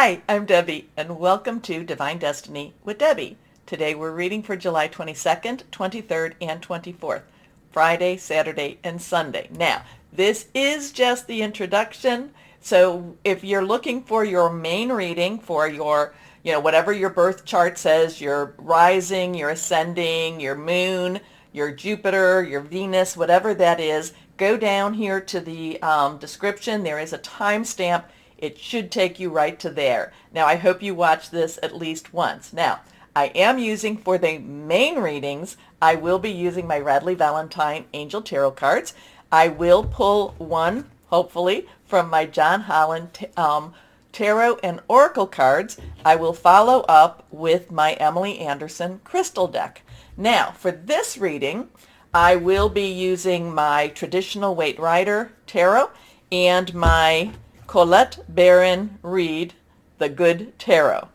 Hi, I'm Debbie, and welcome to Divine Destiny with Debbie. Today we're reading for July 22nd, 23rd, and 24th, Friday, Saturday, and Sunday. Now, this is just the introduction, so if you're looking for your main reading for your, whatever your birth chart says, your rising, your ascending, your moon, your Jupiter, your Venus, whatever that is, go down here to the description. There is a timestamp. It should take you right to there. Now, I hope you watch this at least once. Now, I am using for the main readings, I will be using my Radley Valentine Angel Tarot cards. I will pull one, hopefully, from my John Holland Tarot and Oracle cards. I will follow up with my Emily Anderson Crystal deck. Now, for this reading, I will be using my traditional Waite Rider Tarot and my Colette Baron Reed, the Good Tarot.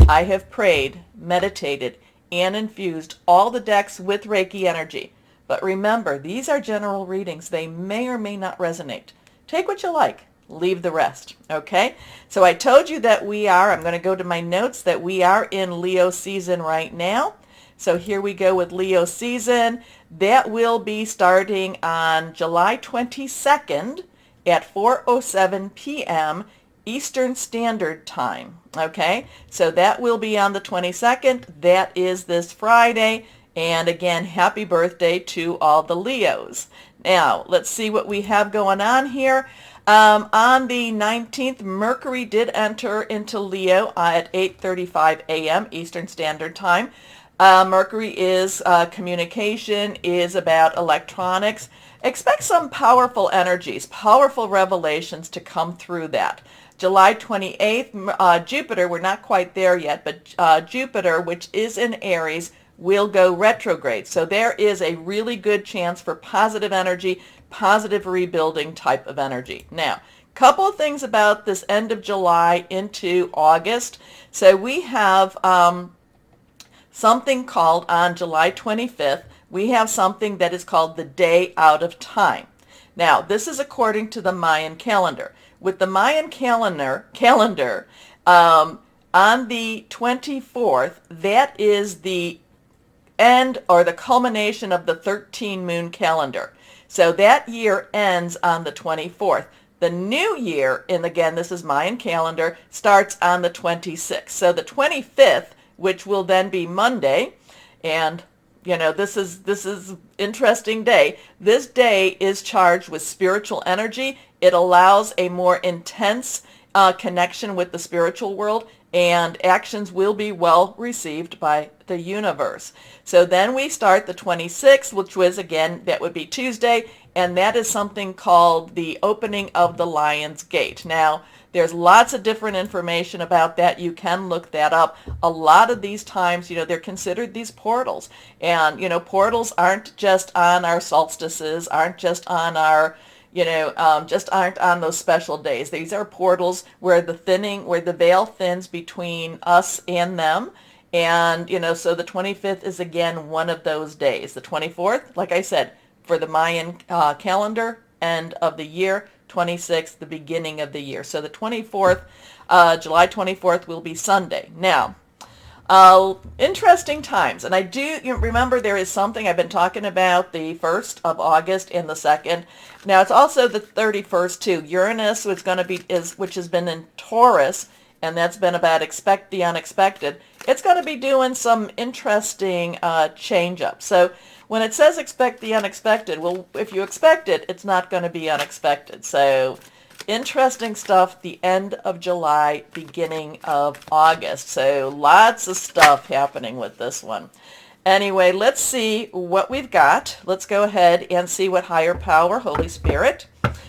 I have prayed, meditated, and infused all the decks with Reiki energy. But remember, these are general readings. They may or may not resonate. Take what you like. Leave the rest. Okay? So I told you that I'm going to go to my notes, that we are in Leo season right now. So here we go with Leo season. That will be starting on July 22nd. At 4:07 p.m. Eastern Standard Time. Okay, so that will be on the 22nd. That is this Friday. And again, happy birthday to all the Leos. Now, let's see what we have going on here. On the 19th, Mercury did enter into Leo at 8:35 a.m. Eastern Standard Time. Mercury is communication, is about electronics. Expect some powerful energies, powerful revelations to come through that. July 28th, Jupiter, we're not quite there yet, but Jupiter, which is in Aries, will go retrograde. So there is a really good chance for positive energy, positive rebuilding type of energy. Now, couple of things about this end of July into August. So we have something called on July 25th, we have something that is called the Day Out of Time. Now, this is according to the Mayan calendar. With the Mayan calendar, on the 24th, that is the end or the culmination of the 13-moon calendar. So that year ends on the 24th. The new year, and again, this is Mayan calendar, starts on the 26th. So the 25th, which will then be Monday, and this is interesting day. This day is charged with spiritual energy. It allows a more intense connection with the spiritual world, and actions will be well received by the universe. So then we start the 26th, which was, again, that would be Tuesday, and that is something called the opening of the Lion's Gate. Now, there's lots of different information about that. You can look that up. A lot of these times, they're considered these portals. And, portals aren't just on our solstices, aren't just on our, just aren't on those special days. These are portals where the veil thins between us and them. And, so the 25th is, again, one of those days. The 24th, like I said, for the Mayan calendar, end of the year. 26th, the beginning of the year. So the 24th, July 24th will be Sunday. Now, interesting times. And I do remember there is something I've been talking about the 1st of August and the 2nd. Now, it's also the 31st too. Uranus which has been in Taurus, and that's been about expect the unexpected. It's going to be doing some interesting change up. So when it says expect the unexpected, well, if you expect it, it's not going to be unexpected. So interesting stuff, the end of July, beginning of August. So lots of stuff happening with this one. Anyway, let's see what we've got. Let's go ahead and see what higher power, Holy Spirit.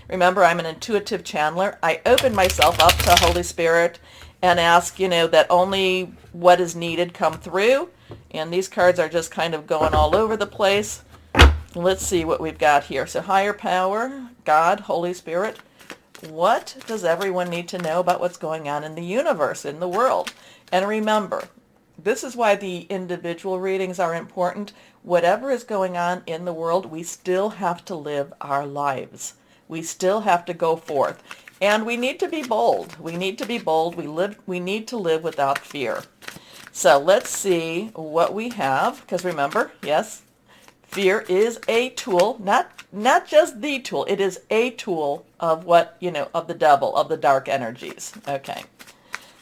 Remember, I'm an intuitive channeler. I open myself up to Holy Spirit and ask, that only what is needed come through. And these cards are just kind of going all over the place. Let's see what we've got here. So higher power, God, Holy Spirit. What does everyone need to know about what's going on in the universe, in the world? And remember, this is why the individual readings are important. Whatever is going on in the world, we still have to live our lives. We still have to go forth. And we need to be bold. We need to be bold. We need to live without fear. So let's see what we have, because remember, yes, fear is a tool, not just the tool. It is a tool of what, of the devil, of the dark energies. Okay.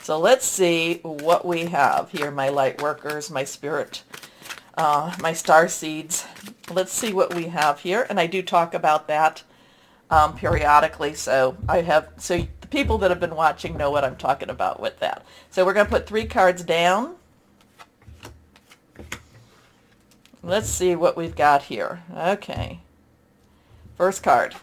So let's see what we have here, my light workers, my spirit, my star seeds. Let's see what we have here. And I do talk about that periodically. So the people that have been watching know what I'm talking about with that. So we're going to put 3 cards down. Let's see what we've got here. Okay. First card.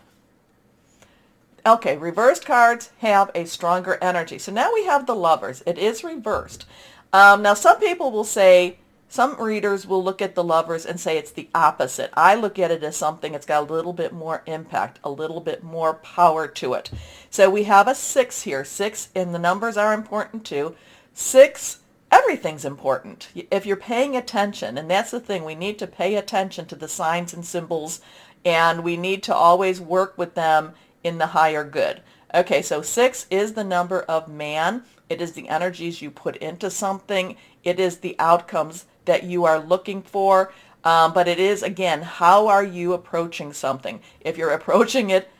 Okay, reversed cards have a stronger energy. So now we have the Lovers. It is reversed. Now some people will say, some readers will look at the Lovers and say it's the opposite. I look at it as something that's got a little bit more impact, a little bit more power to it. So we have a 6 here. 6, and the numbers are important too. 6, everything's important if you're paying attention, and that's the thing. We need to pay attention to the signs and symbols, and we need to always work with them in the higher good. Okay, so 6 is the number of man. It is the energies you put into something. It is the outcomes that you are looking for. But it is, again, how are you approaching something? If you're approaching it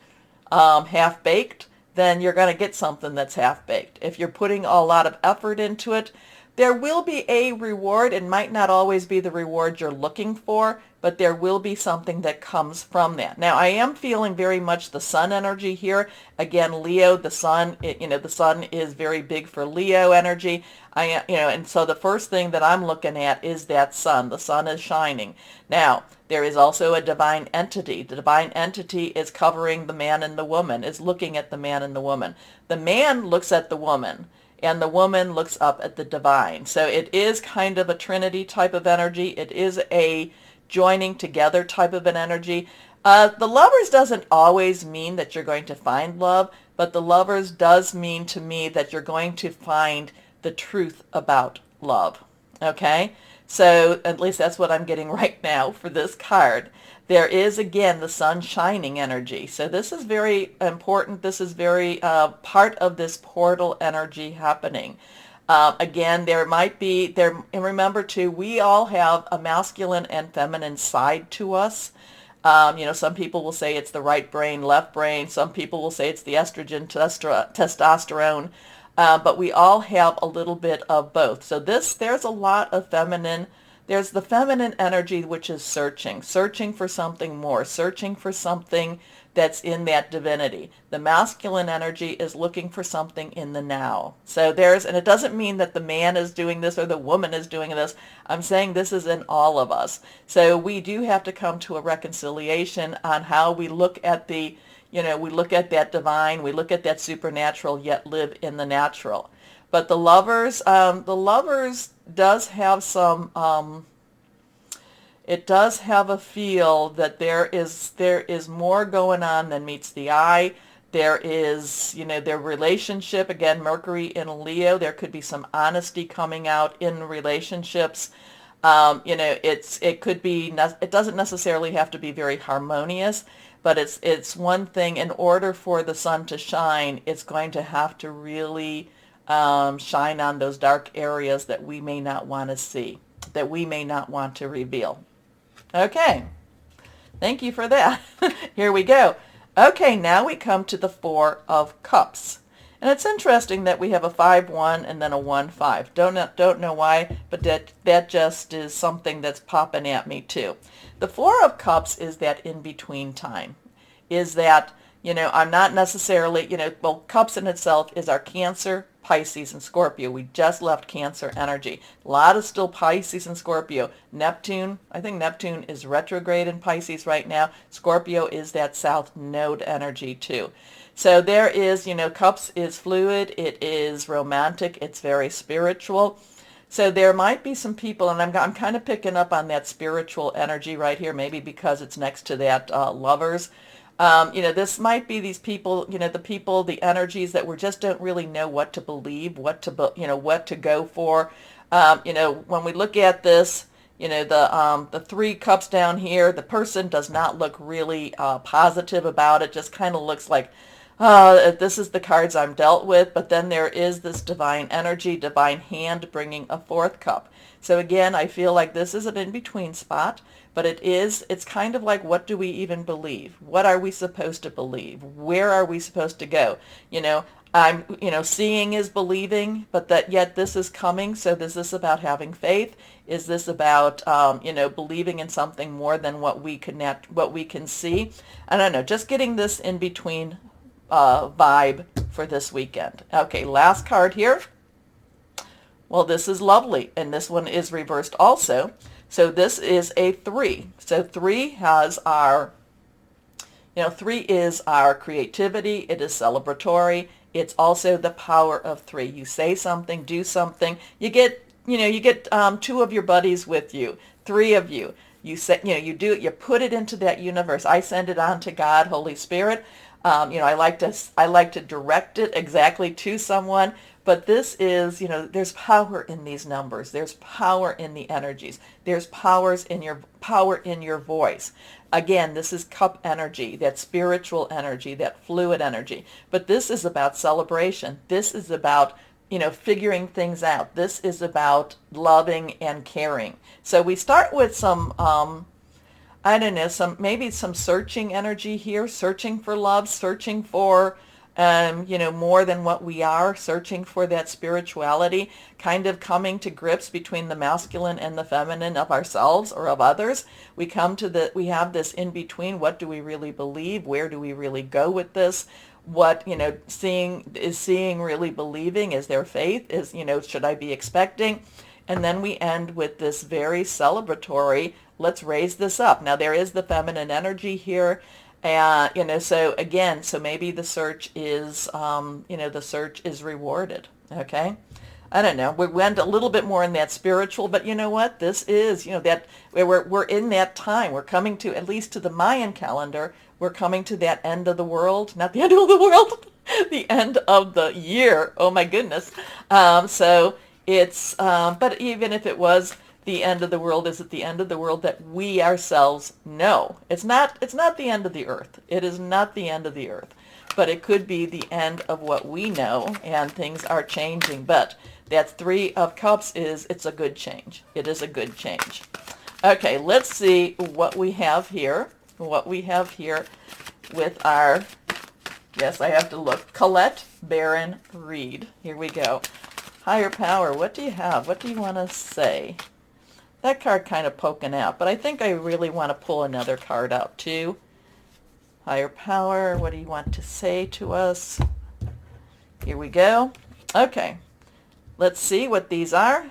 half-baked, then you're going to get something that's half-baked. If you're putting a lot of effort into it, there will be a reward. It might not always be the reward you're looking for, but there will be something that comes from that. Now, I am feeling very much the sun energy here. Again, Leo, the sun, the sun is very big for Leo energy. And so the first thing that I'm looking at is that sun. The sun is shining. Now, there is also a divine entity. The divine entity is covering the man and the woman, is looking at the man and the woman. The man looks at the woman, and the woman looks up at the divine. So it is kind of a trinity type of energy. It is a joining together type of an energy. The Lovers doesn't always mean that you're going to find love, but the Lovers does mean to me that you're going to find the truth about love. Okay? So at least that's what I'm getting right now for this card. There is, again, the sun shining energy. So this is very important. This is very part of this portal energy happening. Again, there might be, and remember too, we all have a masculine and feminine side to us. Some people will say it's the right brain, left brain. Some people will say it's the estrogen, testosterone. But we all have a little bit of both. So there's a lot of feminine. There's the feminine energy, which is searching for something more, searching for something that's in that divinity. The masculine energy is looking for something in the now. So and it doesn't mean that the man is doing this or the woman is doing this. I'm saying this is in all of us. So we do have to come to a reconciliation on how we look at we look at that divine, we look at that supernatural, yet live in the natural. But the Lovers does have some, it does have a feel that there is more going on than meets the eye. There is, their relationship, again, Mercury in Leo, there could be some honesty coming out in relationships. It could be, it doesn't necessarily have to be very harmonious, but it's one thing. In order for the sun to shine, it's going to have to really shine on those dark areas that we may not want to see, that we may not want to reveal. Okay, thank you for that. Here we go. Okay, now we come to the 4 of Cups. And it's interesting that we have a 5-1 and then a 1-5. Don't know why, but that just is something that's popping at me too. The 4 of Cups is that in-between time. Is that, I'm not necessarily, Cups in itself is our Cancer, Pisces, and Scorpio. We just left Cancer energy. A lot of still Pisces and Scorpio. Neptune, I think Neptune is retrograde in Pisces right now. Scorpio is that South Node energy too. So there is, Cups is fluid. It is romantic. It's very spiritual. So there might be some people, and I'm kind of picking up on that spiritual energy right here, maybe because it's next to that Lovers. This might be these people, the energies that we just don't really know what to believe, what to go for. When we look at this, the 3 cups down here, the person does not look really positive about it. Just kind of looks like, this is the cards I'm dealt with, but then there is this divine energy, divine hand bringing a fourth cup. So again, I feel like this is an in-between spot, but it's kind of like, what do we even believe? What are we supposed to believe? Where are we supposed to go? Seeing is believing, but that yet this is coming. So is this about having faith? Is this about, believing in something more than what we can see? I don't know, just getting this in between vibe for this weekend. Okay, last card here. Well, this is lovely, and this one is reversed also. So this is a 3. So 3 has our, 3 is our creativity. It is celebratory. It's also the power of 3. You say something, do something. You get 2 of your buddies with you, 3 of you. You say, you do it. You put it into that universe. I send it on to God, Holy Spirit. I like to direct it exactly to someone. But this is, there's power in these numbers. There's power in the energies. There's power in your voice. Again, this is cup energy, that spiritual energy, that fluid energy. But this is about celebration. This is about, figuring things out. This is about loving and caring. So we start with some, maybe some searching energy here, searching for love, searching for, more than what we are, searching for that spirituality, kind of coming to grips between the masculine and the feminine of ourselves or of others. We have this in between. What do we really believe? Where do we really go with this? What, seeing really believing? Is there faith? Should I be expecting? And then we end with this very celebratory, let's raise this up. Now there is the feminine energy here. So maybe the search is, rewarded. Okay. I don't know. We went a little bit more in that spiritual, but you know what? This is, that we're in that time. We're coming to, at least to the Mayan calendar, we're coming to that end of the world, not the end of the world, the end of the year. Oh my goodness. So it's, but even if it was the end of the world, is it the end of the world that we ourselves know? It's not the end of the earth. It is not the end of the earth, but it could be the end of what we know, and things are changing. But that 3 of Cups it's a good change. It is a good change. Okay, let's see what we have here. What we have here with our, yes, I have to look, Colette Baron Reed. Here we go. Higher power, what do you have? What do you want to say? That card kind of poking out, but I think I really want to pull another card out too. Higher power, what do you want to say to us? Here we go. Okay, let's see what these are.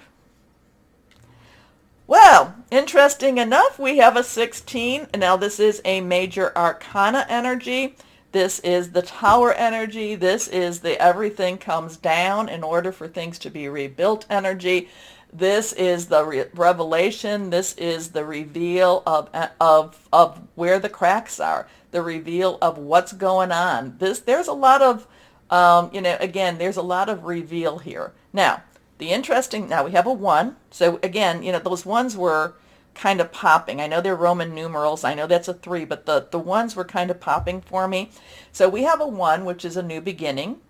Well, interesting enough, we have a 16. Now this is a major arcana energy. This is the tower energy. This is the everything comes down in order for things to be rebuilt energy. This is the revelation. This is the reveal of where the cracks are, the reveal of what's going on. There's a lot of, again, there's a lot of reveal here. Now, now we have a 1. So again, those 1s were kind of popping. I know they're Roman numerals. I know that's a 3, but the 1s were kind of popping for me. So we have a 1, which is a new beginning.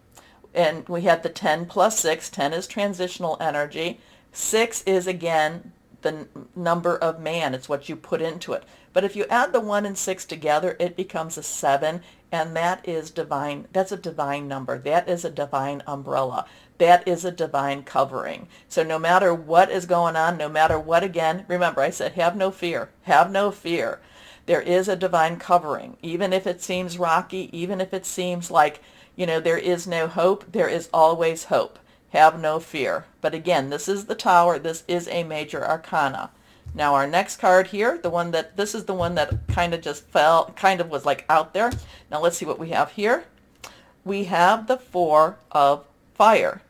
And we have the 10 plus 6. 10 is transitional energy. 6 is, again, the number of man. It's what you put into it. But if you add the 1 and 6 together, it becomes a 7, and that is divine. That's a divine number. That is a divine umbrella. That is a divine covering. So no matter what is going on, no matter what, again, remember I said have no fear. Have no fear. There is a divine covering. Even if it seems rocky, even if it seems like, there is no hope, there is always hope. Have no fear. But again, this is the Tower. This is a major arcana. Now our next card here, this is the one that kind of just fell, kind of was like out there. Now let's see what we have here. We have the 4 of Fire.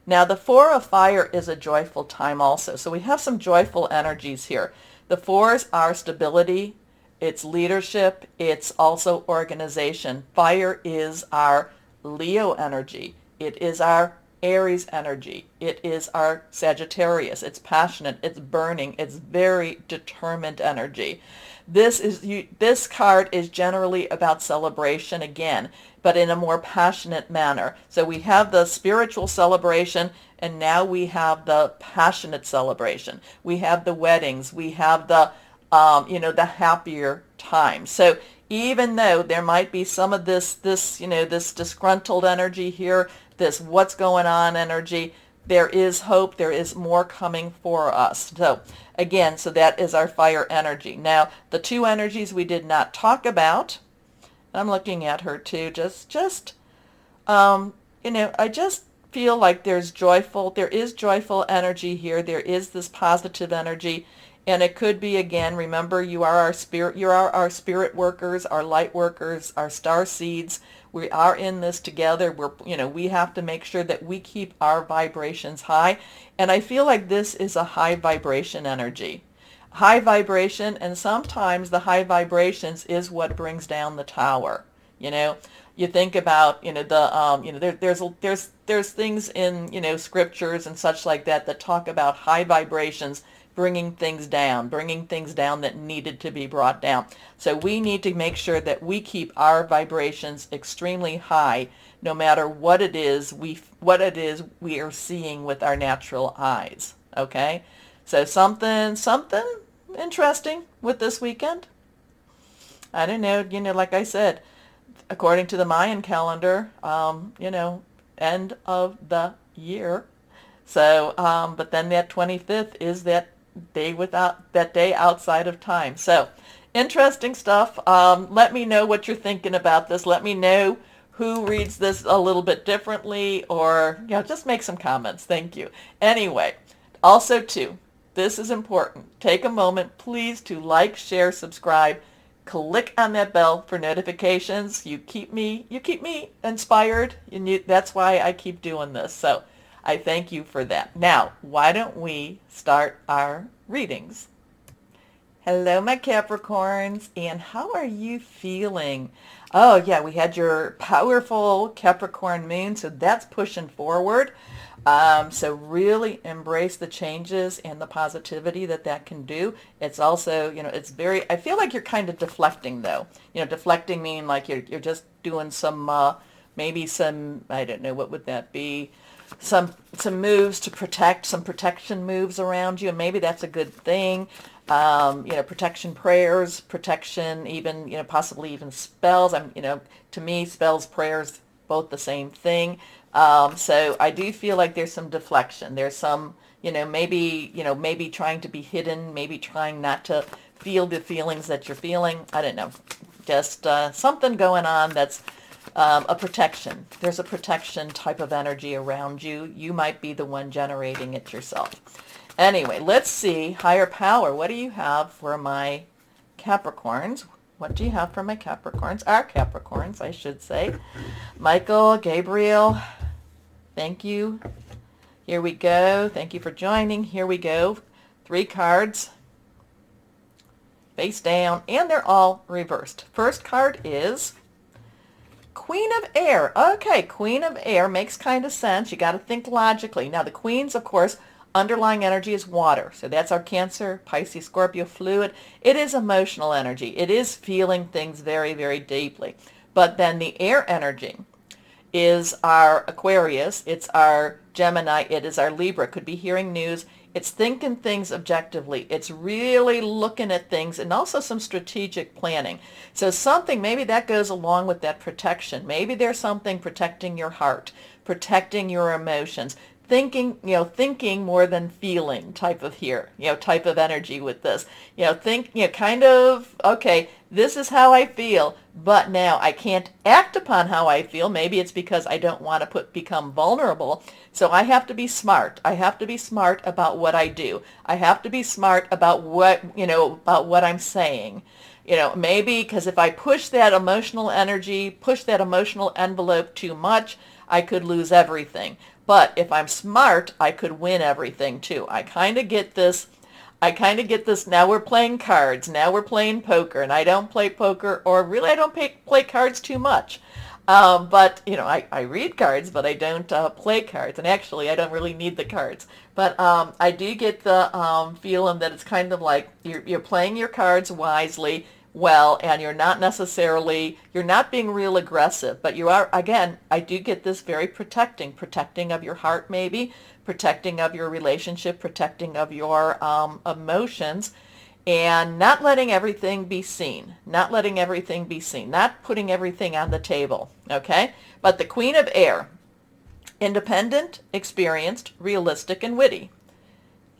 Now the 4 of Fire is a joyful time also. So we have some joyful energies here. The 4s are stability, it's leadership, it's also organization. Fire is our Leo energy. It is our Aries energy. It is our Sagittarius. It's passionate, it's burning, it's very determined energy. This card is generally about celebration again, but in a more passionate manner. So we have the spiritual celebration, and now we have the passionate celebration. We have the weddings. We have the the happier times. So even though there might be some of this this disgruntled energy here, this what's going on energy, there is hope. There is more coming for us. So again, so that is our fire energy. Now, the two energies we did not talk about, I'm looking at her too, I just feel like there is joyful energy here. There is this positive energy. And it could be, again, remember, you are our spirit workers, our light workers, our star seeds. We are in this together. We have to make sure that we keep our vibrations high. And I feel like this is a high vibration energy. High vibration, and sometimes the high vibrations is what brings down the tower. You think about, there's things in, scriptures and such like that talk about high vibrations bringing things down that needed to be brought down. So we need to make sure that we keep our vibrations extremely high, no matter what it is we are seeing with our natural eyes. Okay, so something interesting with this weekend. I don't know. Like I said, according to the Mayan calendar, end of the year. So, but then that 25th is that day outside of time. So interesting stuff. Let me know what you're thinking about this. Let me know who reads this a little bit differently, or just make some comments. Thank you. Anyway, also too, this is important. Take a moment, please, to like, share, subscribe, click on that bell for notifications. You keep me inspired, and that's why I keep doing this. So I thank you for that. Now, why don't we start our readings? Hello, my Capricorns, and how are you feeling? Oh, yeah, we had your powerful Capricorn moon, so that's pushing forward. So really embrace the changes and the positivity that can do. It's also, I feel like you're kind of deflecting, though. Deflecting meaning like you're just doing some, maybe some, I don't know, what would that be? Some moves to protect, some protection moves around you, and maybe that's a good thing. Protection prayers, protection, even, possibly even spells. To me, spells, prayers, both the same thing. So I do feel like there's some deflection. There's some, maybe trying to be hidden, maybe trying not to feel the feelings that you're feeling. I don't know. Just something going on that's a protection. There's a protection type of energy around you. You might be the one generating it yourself. Anyway, let's see. Higher power. What do you have for my Capricorns? What do you have for my Capricorns? Our Capricorns, I should say. Michael, Gabriel, thank you. Here we go. Thank you for joining. Here we go. 3 cards. Face down, and they're all reversed. First card is Queen of Air. Okay, Queen of Air makes kind of sense. You got to think logically. Now, the Queens, of course, underlying energy is water. So that's our Cancer, Pisces, Scorpio fluid. It is emotional energy. It is feeling things very, very deeply. But then the air energy is our Aquarius. It's our Gemini. It is our Libra. Could be hearing news. It's thinking things objectively. It's really looking at things, and also some strategic planning. So something, maybe that goes along with that protection. Maybe there's something protecting your heart, protecting your emotions, thinking more than feeling type of energy with this. Kind of, okay, this is how I feel, but now I can't act upon how I feel. Maybe it's because I don't want to become vulnerable. So I have to be smart. I have to be smart about what I do. I have to be smart about what I'm saying. Maybe because if I push that emotional energy, push that emotional envelope too much, I could lose everything. But if I'm smart, I could win everything too. I kind of get this. Now we're playing cards. Now we're playing poker. And I don't play poker, or really I don't play cards too much. But, I read cards, but I don't play cards. And actually, I don't really need the cards. But I do get the feeling that it's kind of like you're playing your cards wisely, well, and you're not being real aggressive. But you are, again, I do get this very protecting of your heart maybe, protecting of your relationship, protecting of your emotions, and not letting everything be seen, not putting everything on the table, okay? But the Queen of Air, independent, experienced, realistic, and witty.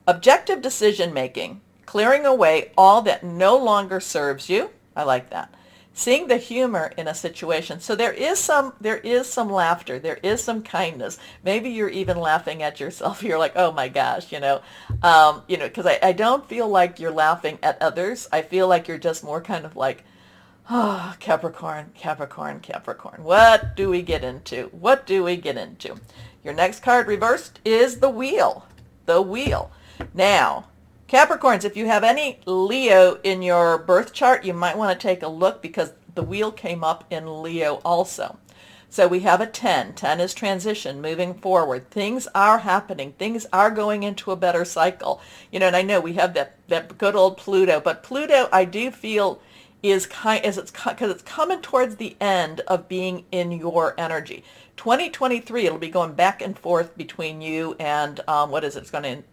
Objective decision making, clearing away all that no longer serves you. I like that. Seeing the humor in a situation. So there is some laughter. There is some kindness. Maybe you're even laughing at yourself. You're like, oh my gosh, because I don't feel like you're laughing at others. I feel like you're just more kind of like, oh, Capricorn. What do we get into? Your next card reversed is the Wheel. Now, Capricorns, if you have any Leo in your birth chart, you might want to take a look because the Wheel came up in Leo also. So we have a 10. 10 is transition, moving forward. Things are happening. Things are going into a better cycle. And I know we have that good old Pluto, but Pluto I do feel is because it's coming towards the end of being in your energy. 2023, it'll be going back and forth between you and what is it?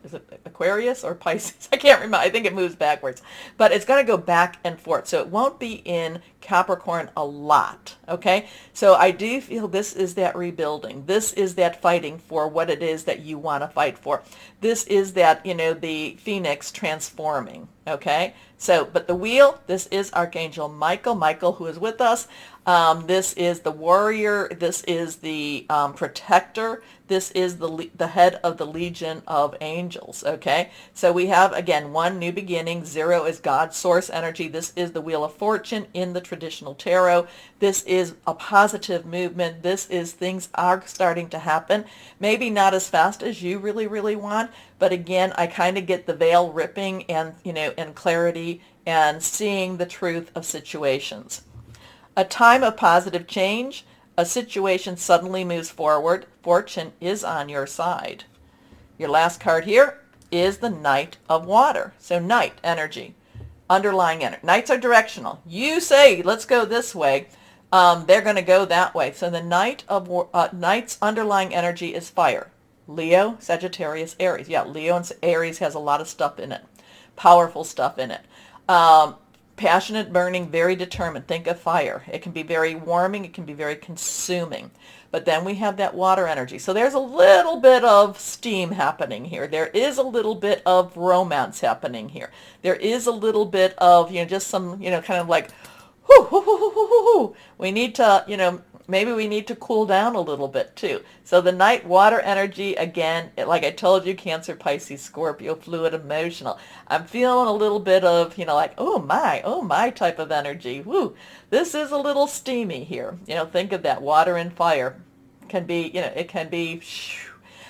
Is it Aquarius or Pisces? I can't remember. I think it moves backwards, but it's going to go back and forth. So it won't be in Capricorn a lot. Okay. So I do feel this is that rebuilding. This is that fighting for what it is that you want to fight for. This is that, the Phoenix transforming. Okay. So, but the Wheel, this is Archangel Michael, who is with us. This is the warrior. This is the protector. This is the head of the Legion of Angels. Okay. So we have, again, 1, new beginning. 0 is God's source energy. This is the Wheel of Fortune in the traditional tarot. This is a positive movement. This is things are starting to happen. Maybe not as fast as you really, really want. But again, I kind of get the veil ripping and, and clarity and seeing the truth of situations. A time of positive change. A situation suddenly moves forward. Fortune is on your side. Your last card here is the Knight of Water. So Knight energy, underlying energy. Knights are directional. You say, let's go this way. They're going to go that way. So the Knight's underlying energy is fire. Leo, Sagittarius, Aries. Yeah, Leo and Aries has a lot of stuff in it. Powerful stuff in it. Passionate, burning, very determined. Think of fire. It can be very warming. It can be very consuming. But then we have that water energy. So there's a little bit of steam happening here. There is a little bit of romance happening here. There is a little bit of, just some, kind of like, we need to, maybe we need to cool down a little bit too. So the Night water energy, again, like I told you, Cancer, Pisces, Scorpio, fluid, emotional. I'm feeling a little bit of, like, oh my type of energy. Woo, this is a little steamy here. Think of that, water and fire. Can be, it can be.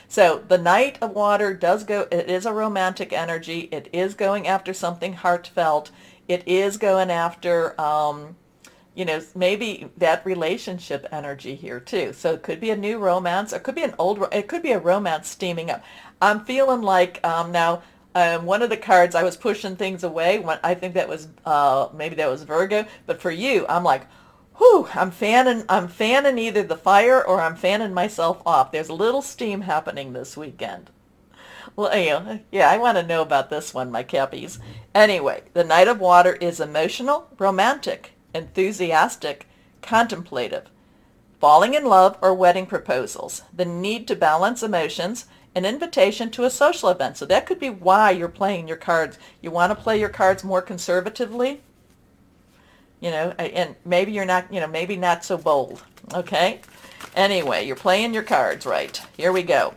So the Knight of Water does go, it is a romantic energy. It is going after something heartfelt. It is going after, maybe that relationship energy here too. So it could be a new romance, or it could be it could be a romance steaming up. I'm feeling like now one of the cards I was pushing things away. I think that was maybe that was Virgo, but for you, I'm like, whew, I'm fanning either the fire or I'm fanning myself off. There's a little steam happening this weekend. Well, yeah, I want to know about this one, my Cappies. Anyway, the Knight of Water is emotional, romantic, enthusiastic, contemplative, falling in love or wedding proposals, the need to balance emotions, an invitation to a social event. So that could be why you're playing your cards. You want to play your cards more conservatively, and maybe you're not, maybe not so bold, okay? Anyway, you're playing your cards right. Here we go.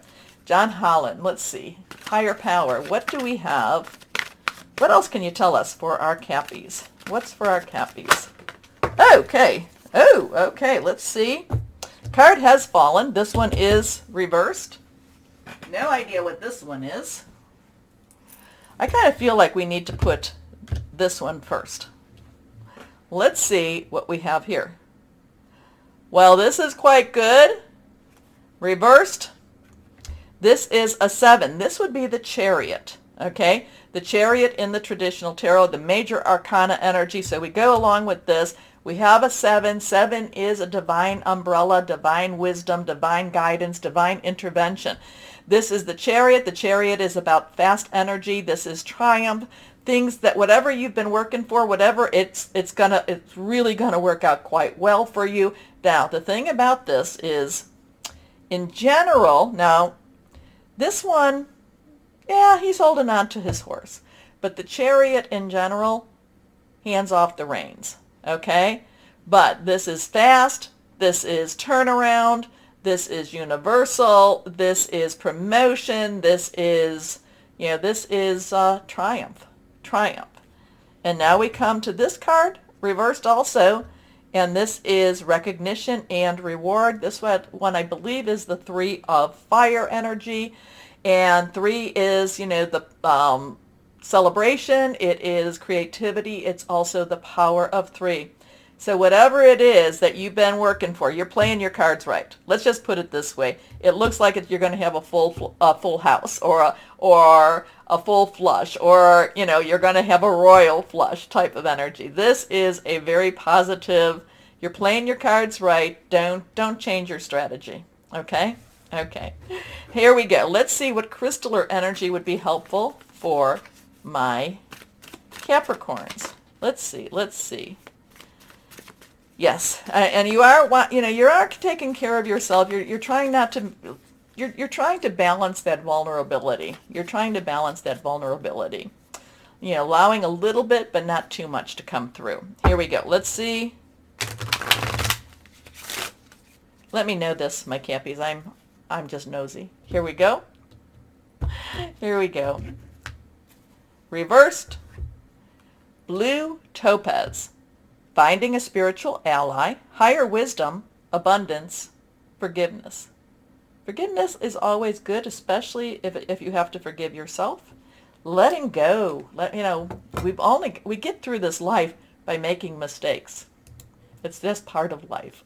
John Holland, let's see. Higher power. What do we have? What else can you tell us for our Cappies? What's for our Cappies? Okay. Oh, okay. Let's see. Card has fallen. This one is reversed. No idea what this one is. I kind of feel like we need to put this one first. Let's see what we have here. Well, this is quite good. Reversed, this is a 7. This would be the Chariot, okay? The Chariot in the traditional tarot, the major arcana energy. So we go along with this. We have a 7. 7 is a divine umbrella, divine wisdom, divine guidance, divine intervention. This is the Chariot. The Chariot is about fast energy. This is triumph. Things that whatever you've been working for, whatever it's really gonna work out quite well for you. Now, the thing about this is, in general, now this one, yeah, he's holding on to his horse. But the Chariot in general, hands off the reins, okay? But this is fast, this is turnaround, this is universal, this is promotion, this is, this is triumph. And now we come to this card, reversed also, and this is recognition and reward. This one I believe is the 3 of fire energy, and 3 is, the celebration. It is creativity. It's also the power of 3. So whatever it is that you've been working for, you're playing your cards right. Let's just put it this way. It looks like you're going to have a full house, or a full flush, or you're going to have a royal flush type of energy. This is a very positive. You're playing your cards right. Don't change your strategy. Okay? Okay. Here we go. Let's see what crystal or energy would be helpful for my Capricorns. Let's see. Yes, and you are taking care of yourself. You're trying not to. You're trying to balance that vulnerability. Allowing a little bit, but not too much to come through. Here we go. Let's see. Let me know this, my Cappies. I'm just nosy. Here we go. Reversed. Blue Topaz. Finding a spiritual ally, higher wisdom, abundance, forgiveness. Forgiveness is always good, especially if you have to forgive yourself. Letting go. We get through this life by making mistakes. It's just part of life.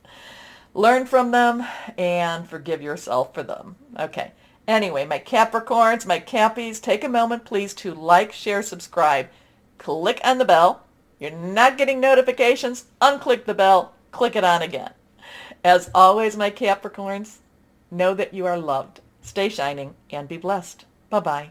Learn from them and forgive yourself for them. Okay. Anyway, my Capricorns, my Cappies, take a moment, please, to like, share, subscribe. Click on the bell. You're not getting notifications? Unclick the bell. Click it on again. As always, my Capricorns, know that you are loved. Stay shining and be blessed. Bye-bye.